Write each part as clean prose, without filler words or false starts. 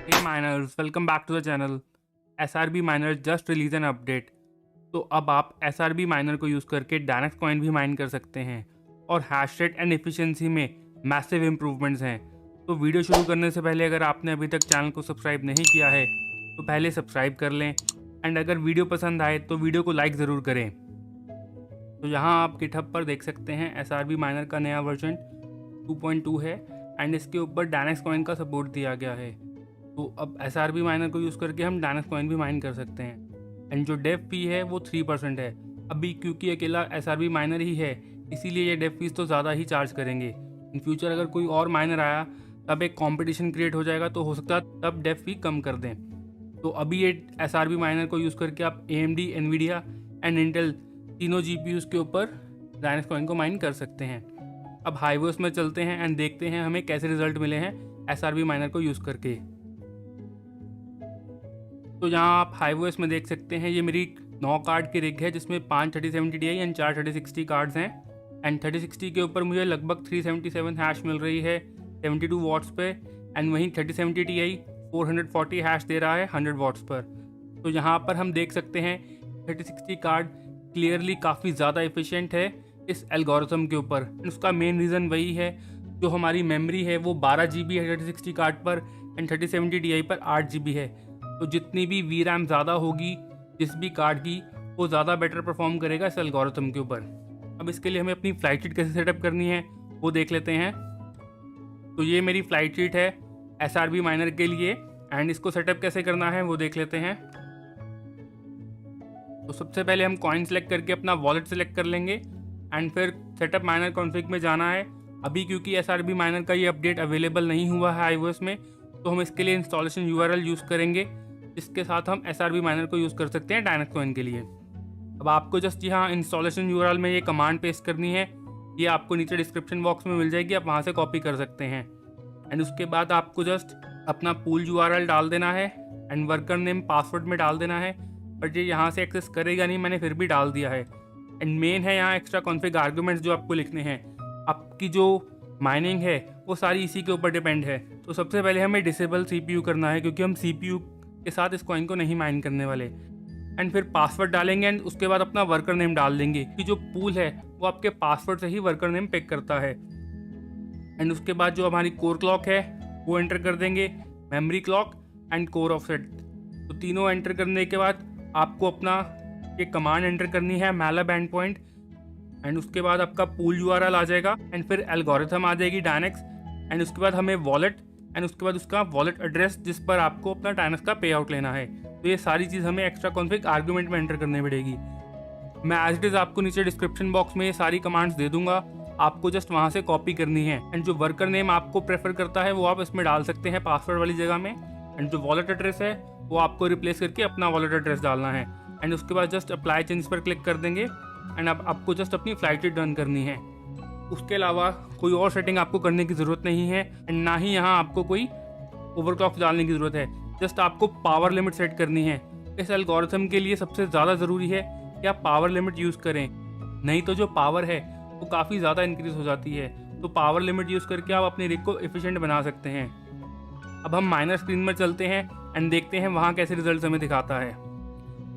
Hey miners, welcome back to the channel. SRB Miner just released an update. तो अब आप SRB Miner को use करके Dynex Coin भी माइन कर सकते हैं और हैश रेट एंड एफिशिएंसी में मैसिव इम्प्रूवमेंट्स हैं। तो वीडियो शुरू करने से पहले अगर आपने अभी तक चैनल को सब्सक्राइब नहीं किया है तो पहले सब्सक्राइब कर लें एंड अगर वीडियो पसंद आए तो वीडियो को लाइक ज़रूर करें। तो यहाँ आप गिटहब पर देख सकते हैं SRB Miner का नया वर्जन 2.2 है एंड इसके ऊपर Dynex Coin का सपोर्ट दिया गया है। तो अब SRB Miner को यूज़ करके हम Dynex Coin भी माइन कर सकते हैं एंड जो डेव फी है वो 3% है। अभी क्योंकि अकेला SRB Miner ही है इसीलिए ये डेव फीस तो ज़्यादा ही चार्ज करेंगे। इन फ्यूचर अगर कोई और माइनर आया तब एक कंपटीशन क्रिएट हो जाएगा, तो हो सकता है तब डेव फी कम कर दें। तो अभी ये SRB Miner को यूज़ करके आप AMD, NVIDIA एंड इंटेल तीनों GPUs के ऊपर Dynex Coin को माइन कर सकते हैं। अब हाईवेस में चलते हैं एंड देखते हैं हमें कैसे रिजल्ट मिले हैं SRB Miner को यूज़ करके। तो यहाँ आप हाईवेस में देख सकते हैं ये मेरी 9 कार्ड की रिग है जिसमें 5 3070 Ti एंड 4 3060 कार्ड्स हैं एंड 3060 के ऊपर मुझे लगभग 377 हैश मिल रही है 72 वॉट्स पे एंड वहीं 3070 Ti 440 हैश दे रहा है 100 वॉट्स पर। तो यहाँ पर हम देख सकते हैं 3060 कार्ड क्लियरली काफ़ी ज़्यादा एफिशिएंट है इस एल्गोरिथम के ऊपर। उसका मेन रीज़न वही है जो हमारी मेमोरी है वो 12 GB है 3060 कार्ड पर एंड 3070 Ti पर 8 GB है। तो जितनी भी VRAM ज़्यादा होगी जिस भी कार्ड की वो ज़्यादा बेटर परफॉर्म करेगा इस एल्गोरिथम के ऊपर। अब इसके लिए हमें अपनी फ्लाइट शीट कैसे सेटअप करनी है वो देख लेते हैं। तो ये मेरी फ्लाइट शीट है SRB Miner के लिए एंड इसको सेटअप कैसे करना है वो देख लेते हैं। तो सबसे पहले हम कॉइन सेलेक्ट करके अपना वॉलेट सेलेक्ट कर लेंगे एंड फिर सेटअप माइनर कॉन्फ़िग में जाना है। अभी क्योंकि SRB Miner का ये अपडेट अवेलेबल नहीं हुआ है iOS में तो हम इसके लिए इंस्टॉलेशन URL यूज़ करेंगे जिसके साथ हम SRB Miner को यूज़ कर सकते हैं Dynex Coin के लिए। अब आपको जस्ट यहाँ इंस्टॉलेशन URL में ये कमांड पेस्ट करनी है, ये आपको नीचे डिस्क्रिप्शन बॉक्स में मिल जाएगी, आप वहाँ से कॉपी कर सकते हैं। एंड उसके बाद आपको जस्ट अपना पूल URL डाल देना है एंड वर्कर नेम पासवर्ड में डाल देना है, बट ये यहाँ से एक्सेस करेगा नहीं, मैंने फिर भी डाल दिया है। एंड मेन है यहाँ एक्स्ट्रा कॉन्फ़िग आर्गूमेंट्स जो आपको लिखने हैं। आपकी जो माइनिंग है वो सारी इसी के ऊपर डिपेंड है। तो सबसे पहले हमें डिसेबल CPU करना है क्योंकि हम CPU के साथ इस कॉइन को नहीं माइन करने वाले। एंड फिर पासवर्ड डालेंगे एंड उसके बाद अपना वर्कर नेम डाल देंगे कि जो पूल है वो आपके पासवर्ड से ही वर्कर नेम पिक करता है। एंड उसके बाद जो हमारी कोर क्लॉक है वो एंटर कर देंगे, memory clock and core offset. तो तीनों एंटर करने के बाद आपको अपना ये कमांड एंटर करनी है मैलब एंड पॉइंट एंड उसके बाद आपका पूल URL आ जाएगा एंड फिर एल्गोरिथम आ जाएगी Dynex एंड उसके बाद हमें वॉलेट एंड उसके बाद उसका वॉलेट एड्रेस जिस पर आपको अपना Dynex का पे आउट लेना है। तो ये सारी चीज़ हमें एक्स्ट्रा कॉन्फ़िग आर्गूमेंट में एंटर करनी पड़ेगी। मैं एज इट इज़ आपको नीचे डिस्क्रिप्शन बॉक्स में ये सारी कमांड्स दे दूंगा, आपको जस्ट वहाँ से कॉपी करनी है। एंड जो वर्कर नेम आपको प्रेफर करता है वो आप इसमें डाल सकते हैं पासवर्ड वाली जगह में एंड जो वॉलेट एड्रेस है वो आपको रिप्लेस करके अपना वॉलेट एड्रेस डालना है एंड उसके बाद जस्ट अप्लाई चेंज पर क्लिक कर देंगे एंड अब आपको जस्ट अपनी फ्लाइट शीट रन करनी है। उसके अलावा कोई और सेटिंग आपको करने की ज़रूरत नहीं है एंड ना ही यहाँ आपको कोई ओवरक्लॉक डालने की ज़रूरत है। जस्ट आपको पावर लिमिट सेट करनी है। इस एल्गोरिथम के लिए सबसे ज़्यादा ज़रूरी है कि आप पावर लिमिट यूज़ करें, नहीं तो जो पावर है वो काफ़ी ज़्यादा इंक्रीज़ हो जाती है। तो पावर लिमिट यूज़ करके आप अपनी रिग को एफिशिएंट बना सकते हैं। अब हम माइनर स्क्रीन में चलते हैं एंड देखते हैं वहाँ कैसे रिजल्ट हमें दिखाता है।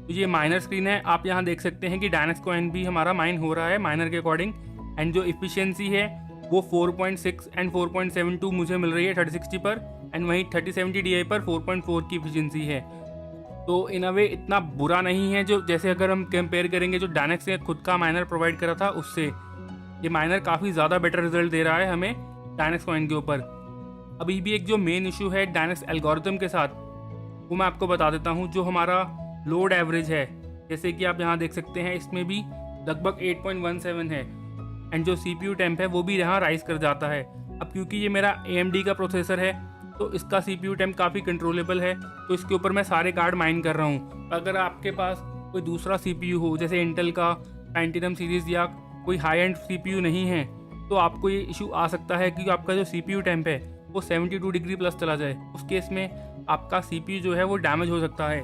तो ये माइनर स्क्रीन है, आप यहाँ देख सकते हैं कि Dynex Coin भी हमारा माइन हो रहा है माइनर के अकॉर्डिंग एंड जो इफिशियंसी है वो 4.6 एंड 4.72 मुझे मिल रही है 3060 पर एंड वहीं 3070 Ti पर 4.4 की इफिशियंसी है। तो इन अ वे इतना बुरा नहीं है जो जैसे अगर हम कंपेयर करेंगे जो Dynex ने खुद का माइनर प्रोवाइड करा था उससे, ये माइनर काफ़ी ज़्यादा बेटर रिजल्ट दे रहा है हमें Dynex Coin के ऊपर। अभी भी एक जो मेन इशू है Dynex एल्गोरिथम के साथ वो मैं आपको बता देता हूँ। जो हमारा लोड एवरेज है जैसे कि आप यहाँ देख सकते हैं इसमें भी लगभग 8.17 है एंड जो CPU टेम्प है वो भी यहाँ राइज कर जाता है। अब क्योंकि ये मेरा AMD का प्रोसेसर है तो इसका CPU टेम्प काफ़ी कंट्रोलेबल है, तो इसके ऊपर मैं सारे कार्ड माइन कर रहा हूँ। अगर आपके पास कोई दूसरा CPU हो जैसे इंटेल का पैंटिनम सीरीज़ या कोई हाई एंड CPU नहीं है तो आपको ये इशू आ सकता है कि आपका जो CPU टेम्प है वो 72 डिग्री प्लस चला जाए। उस केस में आपका CPU जो है वो डैमेज हो सकता है।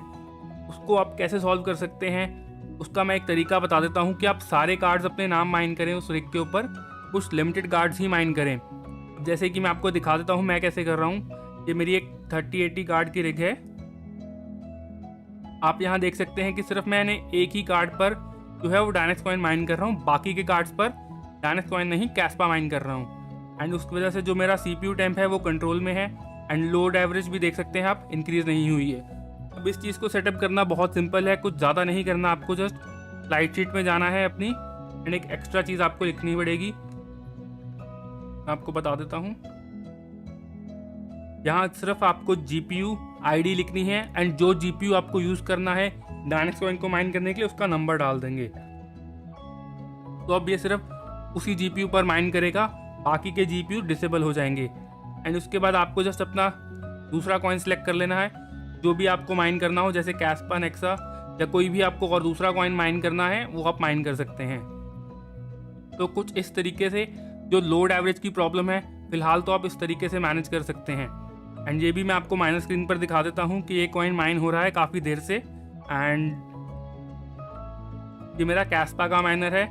उसको आप कैसे सॉल्व कर सकते हैं उसका मैं एक तरीका बता देता हूँ कि आप सारे कार्ड्स अपने नाम माइन करें उस रिग के ऊपर, कुछ लिमिटेड कार्ड्स ही माइन करें। जैसे कि मैं आपको दिखा देता हूँ मैं कैसे कर रहा हूँ। ये मेरी एक 3080 कार्ड की रिग है। आप यहाँ देख सकते हैं कि सिर्फ मैंने एक ही कार्ड पर जो है वो डायनेक्स कॉइन माइन कर रहा हूँ, बाकी के कार्ड्स पर डायनेक्स कॉइन नहीं कैस्पा माइन कर रहा हूँ। एंड उसकी वजह से जो मेरा CPU टेम्प है वो कंट्रोल में है एंड लोड एवरेज भी देख सकते हैं आप, इंक्रीज नहीं हुई है। अब इस चीज़ को सेटअप करना बहुत सिंपल है, कुछ ज़्यादा नहीं करना, आपको जस्ट स्लाइड शीट में जाना है अपनी एंड एक एक्स्ट्रा चीज़ आपको लिखनी पड़ेगी, मैं आपको बता देता हूँ। यहाँ सिर्फ आपको GPU ID लिखनी है एंड जो GPU आपको यूज़ करना है डायनेक्स कॉइन को माइन करने के लिए उसका नंबर डाल देंगे। तो अब ये सिर्फ उसी GPU पर माइन करेगा, बाकी के GPU डिसेबल हो जाएंगे। एंड उसके बाद आपको जस्ट अपना दूसरा कॉइन सेलेक्ट कर लेना है जो भी आपको माइन करना हो, जैसे कैस्पा, नेक्सा या कोई भी आपको और दूसरा कॉइन माइन करना है वो आप माइन कर सकते हैं। तो कुछ इस तरीके से जो लोड एवरेज की प्रॉब्लम है फिलहाल तो आप इस तरीके से मैनेज कर सकते हैं। एंड ये भी मैं आपको माइनर स्क्रीन पर दिखा देता हूँ कि ये कॉइन माइन हो रहा है काफ़ी देर से। एंड ये मेरा कैस्पा का माइनर है,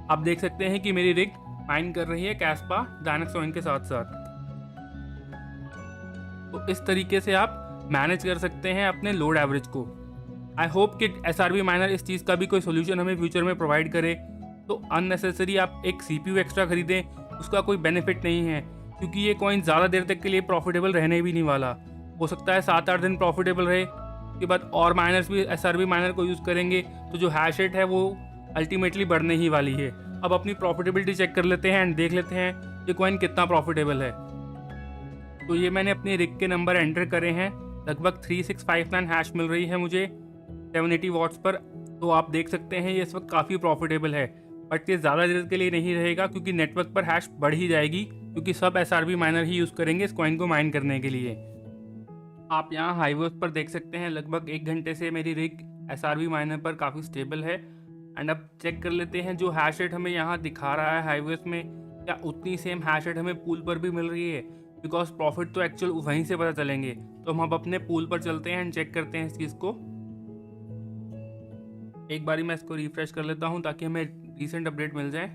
आप देख सकते हैं कि मेरी रिग माइन कर रही है कैस्पा डायनेक्स कॉइन के साथ साथ। तो इस तरीके से आप मैनेज कर सकते हैं अपने लोड एवरेज को। आई होप कि SRB माइनर इस चीज़ का भी कोई सोल्यूशन हमें फ्यूचर में प्रोवाइड करे। तो अननेसेसरी आप एक CPU एक्स्ट्रा खरीदें, उसका कोई बेनिफिट नहीं है, क्योंकि ये कॉइन ज़्यादा देर तक के लिए प्रॉफिटेबल रहने भी नहीं वाला। हो सकता है 7-8 दिन प्रॉफिटेबल रहे, उसके बाद और माइनर्स भी SRB माइनर को यूज़ करेंगे तो जो हैश रेट है वो अल्टीमेटली बढ़ने ही वाली है। अब अपनी प्रॉफिटेबिलिटी चेक कर लेते हैं एंड देख लेते हैं ये कॉइन कितना प्रॉफिटेबल है। तो ये मैंने अपने रिग के नंबर एंटर करे हैं, लगभग 3659 हैश मिल रही है मुझे 780 वॉट्स पर। तो आप देख सकते हैं ये इस वक्त काफ़ी प्रॉफिटेबल है, बट ये ज़्यादा देर के लिए नहीं रहेगा क्योंकि नेटवर्क पर हैश बढ़ ही जाएगी, क्योंकि सब SRB माइनर ही यूज़ करेंगे इस कॉइन को माइन करने के लिए। आप यहाँ हाईवेज पर देख सकते हैं लगभग 1 घंटे से मेरी रिग SRB माइनर पर काफ़ी स्टेबल है। एंड अब चेक कर लेते हैं जो हैश रेट हमें यहाँ दिखा रहा है हाईवेज में, क्या उतनी सेम हैश रेट हमें पूल पर भी मिल रही है, बिकॉज प्रॉफिट तो एक्चुअल वहीं से पता चलेंगे। तो हम अब अपने पूल पर चलते हैं एंड चेक करते हैं इस चीज़ को। एक बारी मैं इसको रिफ्रेश कर लेता हूँ ताकि हमें रिसेंट अपडेट मिल जाए।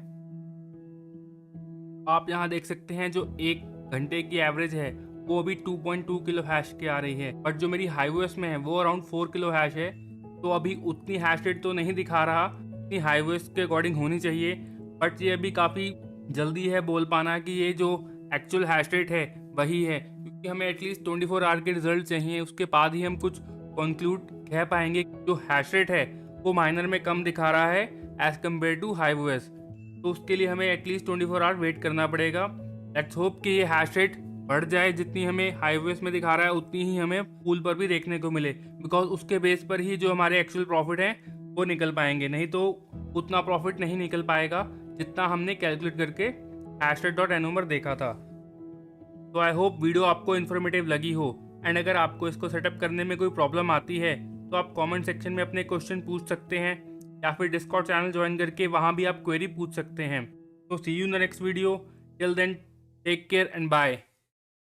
आप यहाँ देख सकते हैं जो 1 घंटे की एवरेज है वो अभी 2.2 किलो हैश के आ रही है, बट जो मेरी हाईवेज में है वो अराउंड 4 किलो हैश है। तो अभी उतनी हैश रेट तो नहीं दिखा रहा, इतनी हाईवेज के अकॉर्डिंग होनी चाहिए, बट ये अभी काफ़ी जल्दी है बोल पाना कि ये जो एक्चुअल हैश रेट है वही है, क्योंकि हमें एटलीस्ट 24 आवर के रिजल्ट चाहिए, उसके बाद ही हम कुछ कंक्लूड कह पाएंगे। जो हैश रेट है वो माइनर में कम दिखा रहा है एज कम्पेयर टू हाईवेज, तो उसके लिए हमें एटलीस्ट 24 आवर वेट करना पड़ेगा। लेट्स होप कि ये हैश रेट बढ़ जाए, जितनी हमें हाईवेज में दिखा रहा है उतनी ही हमें पूल पर भी देखने को मिले, बिकॉज उसके बेस पर ही जो हमारे एक्चुअल प्रॉफिट है वो निकल पाएंगे, नहीं तो उतना प्रॉफिट नहीं निकल पाएगा जितना हमने कैलकुलेट करके hashrate.no पर देखा था। तो आई होप वीडियो आपको इन्फॉर्मेटिव लगी हो, एंड अगर आपको इसको सेटअप करने में कोई प्रॉब्लम आती है तो आप कमेंट सेक्शन में अपने क्वेश्चन पूछ सकते हैं, या फिर डिस्कॉर्ड चैनल ज्वाइन करके वहाँ भी आप क्वेरी पूछ सकते हैं। तो see you in the next video, till then take care and bye.